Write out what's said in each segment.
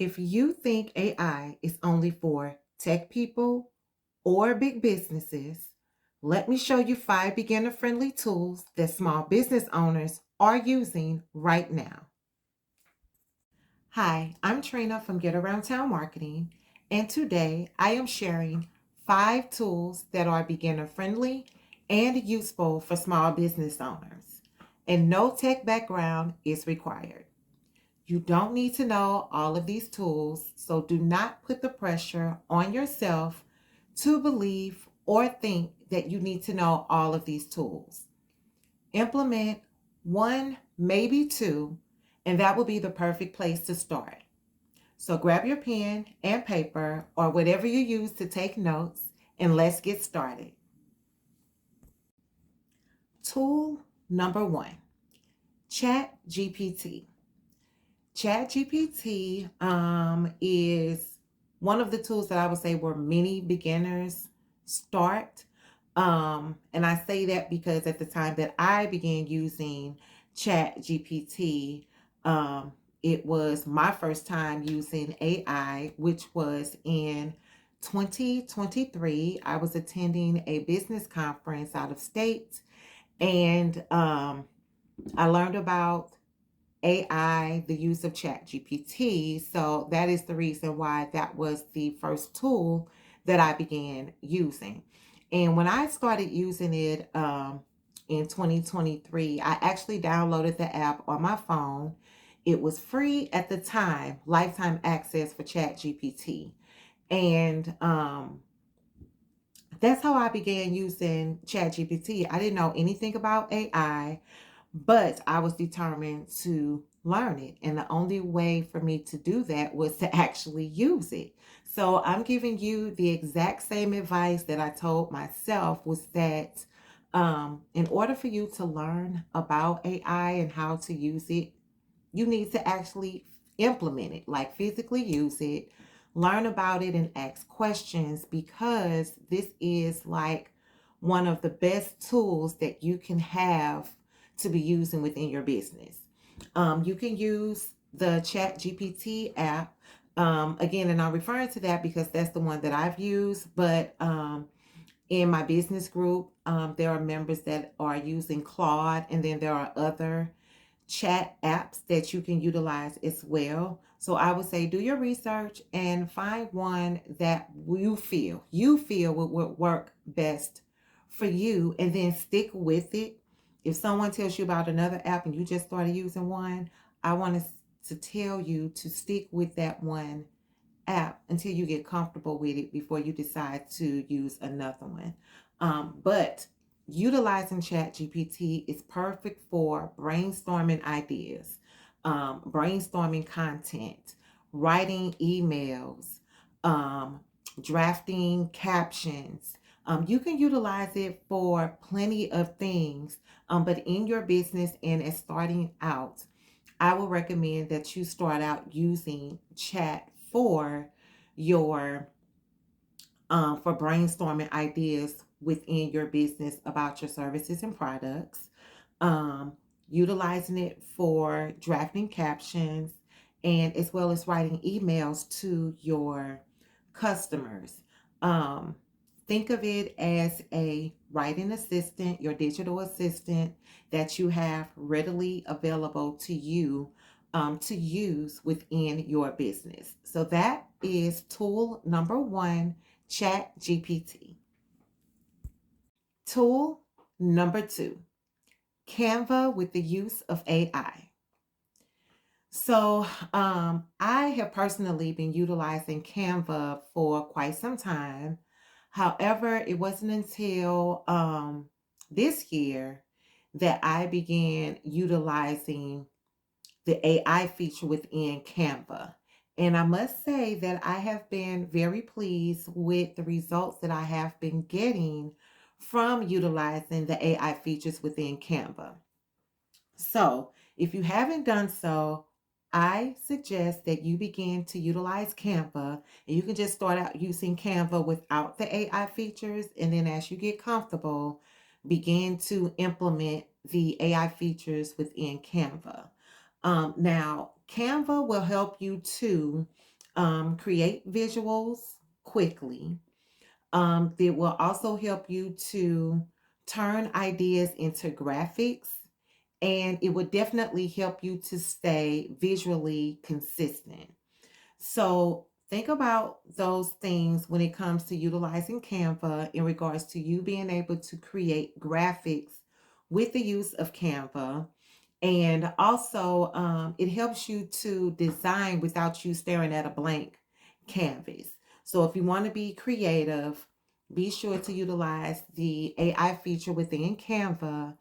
If you think AI is only for tech people or big businesses, let me show you 5 beginner friendly tools that small business owners are using right now. Hi, I'm Trina from Get Around Town Marketing, and today I am sharing 5 tools that are beginner friendly and useful for small business owners. And no tech background is required. You don't need to know all of these tools, so do not put the pressure on yourself to believe or think that you need to know all of these tools. Implement one, maybe two, and that will be the perfect place to start. So grab your pen and paper or whatever you use to take notes, and let's get started. Tool number 1, ChatGPT. ChatGPT is one of the tools that I would say where many beginners start. And I say that because at the time that I began using ChatGPT, um, it was my first time using AI, which was in 2023. I was attending a business conference out of state, and I learned about AI, the use of ChatGPT. So that is the reason why that was the first tool that I began using. And when I started using it in 2023, I actually downloaded the app on my phone. It was free at the time, lifetime access for ChatGPT. And that's how I began using ChatGPT. I didn't know anything about AI, but I was determined to learn it. And the only way for me to do that was to actually use it. So I'm giving you the exact same advice that I told myself, was that in order for you to learn about AI and how to use it, you need to actually implement it, like physically use it, learn about it, and ask questions, because this is like one of the best tools that you can have to be using within your business. You can use the Chat GPT app. Again, and I'm referring to that because that's the one that I've used, but in my business group, there are members that are using Claude, and then there are other chat apps that you can utilize as well. So I would say do your research and find one that you feel would work best for you, and then stick with it. If someone tells you about another app and you just started using one, I want to tell you to stick with that one app until you get comfortable with it before you decide to use another one. But utilizing ChatGPT is perfect for brainstorming ideas, brainstorming content, writing emails, um, drafting captions. You can utilize it for plenty of things, but in your business and as starting out, I will recommend that you start out using chat for your for brainstorming ideas within your business about your services and products, um, utilizing it for drafting captions, and as well as writing emails to your customers. Um, think of it as a writing assistant, your digital assistant that you have readily available to you to use within your business. So that is tool number 1, Chat GPT. Tool number 2, Canva with the use of AI. So I have personally been utilizing Canva for quite some time. However, it wasn't until this year that I began utilizing the AI feature within Canva. And I must say that I have been very pleased with the results that I have been getting from utilizing the AI features within Canva. So, if you haven't done so, I suggest that you begin to utilize Canva, and you can just start out using Canva without the AI features. And then as you get comfortable, begin to implement the AI features within Canva. Now, Canva will help you to create visuals quickly. It will also help you to turn ideas into graphics, and it would definitely help you to stay visually consistent. So think about those things when it comes to utilizing Canva in regards to you being able to create graphics with the use of Canva. And also, it helps you to design without you staring at a blank canvas. So if you want to be creative, be sure to utilize the AI feature within Canva.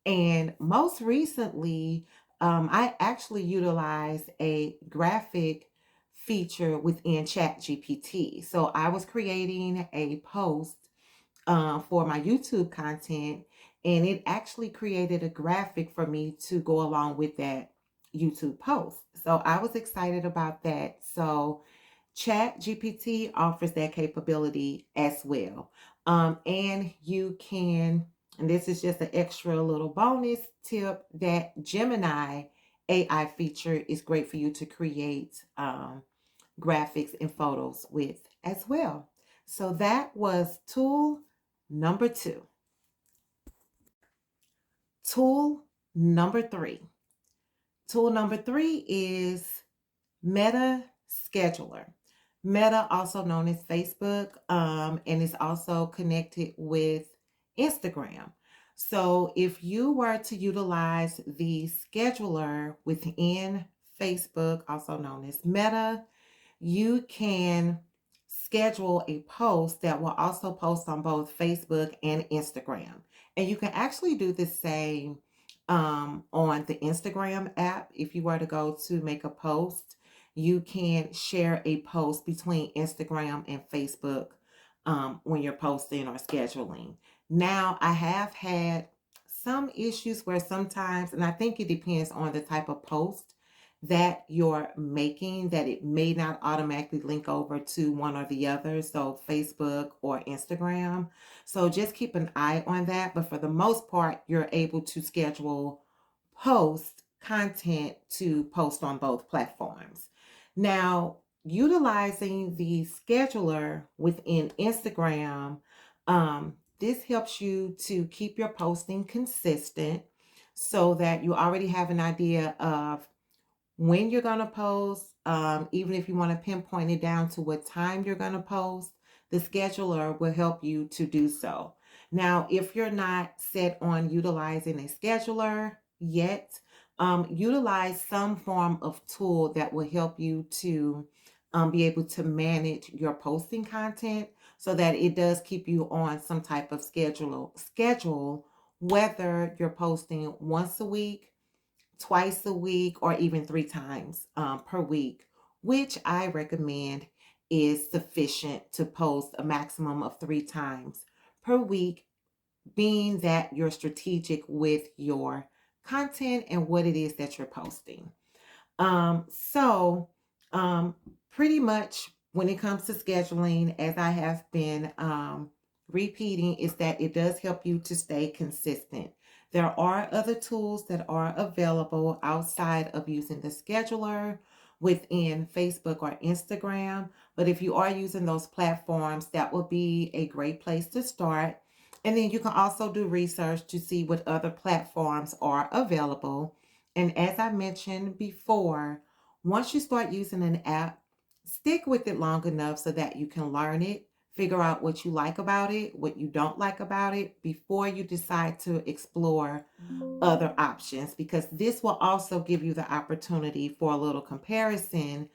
And most recently, I actually utilized a graphic feature within ChatGPT. So I was creating a post for my YouTube content, and it actually created a graphic for me to go along with that YouTube post. So I was excited about that. So ChatGPT offers that capability as well. And you can, and this is just an extra little bonus tip, that Gemini AI feature is great for you to create graphics and photos with as well. So that was tool number 2. Tool number 3. Tool number 3 is Meta Scheduler. Meta, also known as Facebook, and is also connected with Instagram. So if you were to utilize the scheduler within Facebook, also known as Meta, you can schedule a post that will also post on both Facebook and Instagram. And you can actually do the same on the Instagram app. If you were to go to make a post, you can share a post between Instagram and Facebook when you're posting or scheduling. Now, I have had some issues where sometimes, and I think it depends on the type of post that you're making, that it may not automatically link over to one or the other, so Facebook or Instagram. So just keep an eye on that. But for the most part, you're able to schedule post content to post on both platforms. Now, utilizing the scheduler within Instagram, this helps you to keep your posting consistent so that you already have an idea of when you're going to post. Even if you want to pinpoint it down to what time you're going to post, the scheduler will help you to do so. Now, if you're not set on utilizing a scheduler yet, utilize some form of tool that will help you to be able to manage your posting content so that it does keep you on some type of schedule, whether you're posting once a week, twice a week, or even 3 times per week, which I recommend is sufficient to post a maximum of 3 times per week, being that you're strategic with your content and what it is that you're posting. So pretty much when it comes to scheduling, as I have been repeating, is that it does help you to stay consistent. There are other tools that are available outside of using the scheduler within Facebook or Instagram. But if you are using those platforms, that will be a great place to start. And then you can also do research to see what other platforms are available. And as I mentioned before, once you start using an app, stick with it long enough so that you can learn it, figure out what you like about it, what you don't like about it, before you decide to explore other options, because this will also give you the opportunity for a little comparison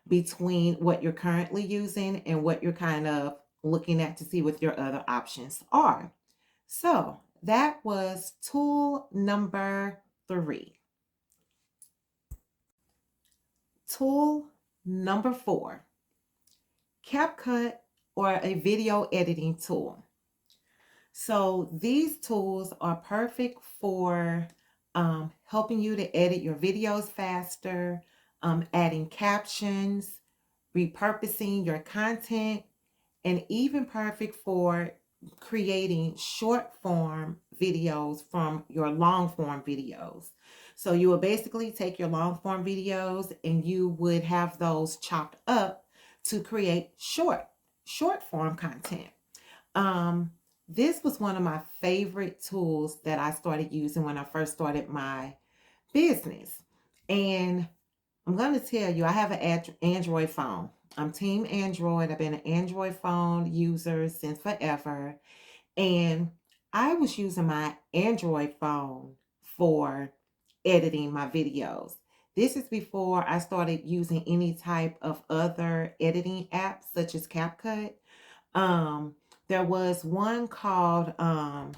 between what you're currently using and what you're kind of looking at to see what your other options are. So that was tool number 3. Tool number 4, CapCut, or a video editing tool. So these tools are perfect for helping you to edit your videos faster, adding captions, repurposing your content, and even perfect for creating short form videos from your long form videos. So you will basically take your long form videos and you would have those chopped up to create short form content. Um, this was one of my favorite tools that I started using when I first started my business. And I'm going to tell you, I have an Android phone. I'm team Android. I've been an Android phone user since forever. And I was using my Android phone for editing my videos. This is before I started using any type of other editing apps such as CapCut. Um, there was one called I'm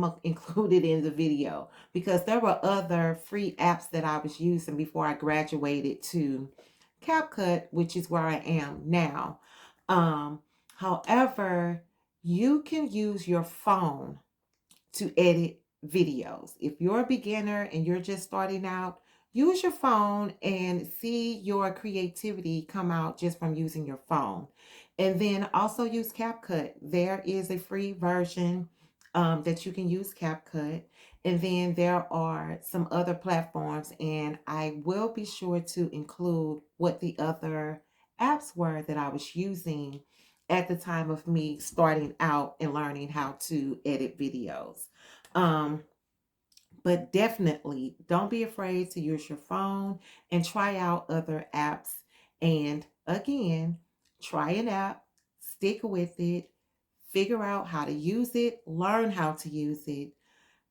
gonna include it in the video because there were other free apps that I was using before I graduated to CapCut, which is where I am now. Um, However, you can use your phone to edit videos. If you're a beginner and you're just starting out, use your phone and see your creativity come out just from using your phone. And then also use CapCut. There is a free version that you can use CapCut. And then there are some other platforms, and I will be sure to include what the other apps were that I was using at the time of me starting out and learning how to edit videos. Um, but definitely don't be afraid to use your phone and try out other apps. And again, try an app, stick with it, figure out how to use it, learn how to use it,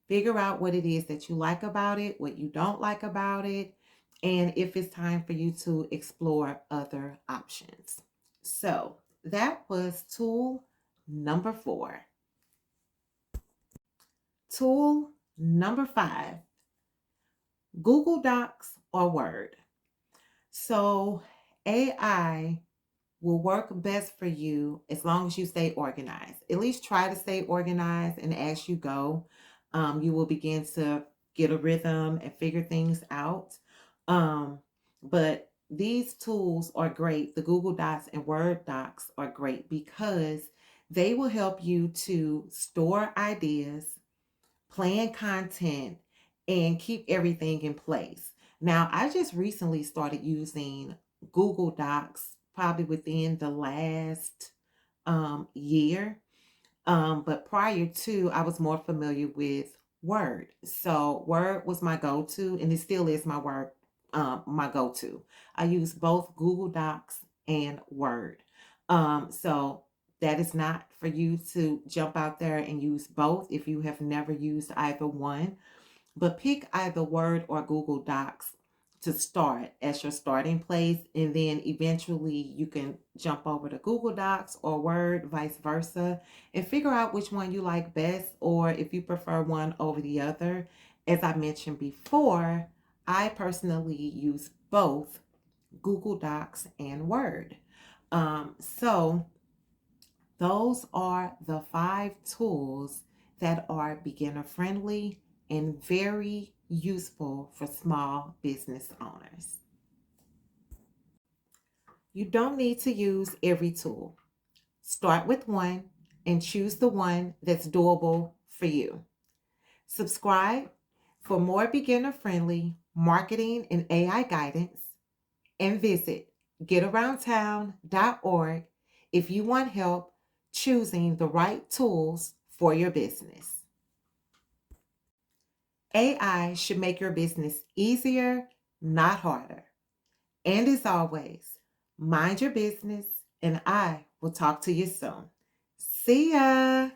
figure out what it is that you like about it, what you don't like about it, and if it's time for you to explore other options. So that was tool number 4. Tool number 5, Google Docs or Word. So AI will work best for you as long as you stay organized. At least try to stay organized, and as you go, you will begin to get a rhythm and figure things out. Um, but these tools are great. The Google Docs and Word Docs are great because they will help you to store ideas, plan content, and keep everything in place. Now, I just recently started using Google Docs probably within the last year. But prior to, I was more familiar with Word. So Word was my go-to, and it still is my go-to. I use both Google Docs and Word. So that is not for you to jump out there and use both if you have never used either one, but pick either Word or Google Docs to start as your starting place, and then eventually you can jump over to Google Docs or Word, vice versa, and figure out which one you like best, or if you prefer one over the other. As I mentioned before, I personally use both Google Docs and Word. So those are the 5 tools that are beginner friendly and very useful for small business owners. You don't need to use every tool. Start with one and choose the one that's doable for you. Subscribe for more beginner friendly marketing and AI guidance, and visit getaroundtown.org if you want help choosing the right tools for your business. AI should make your business easier, not harder. And as always, mind your business, and I will talk to you soon. See ya.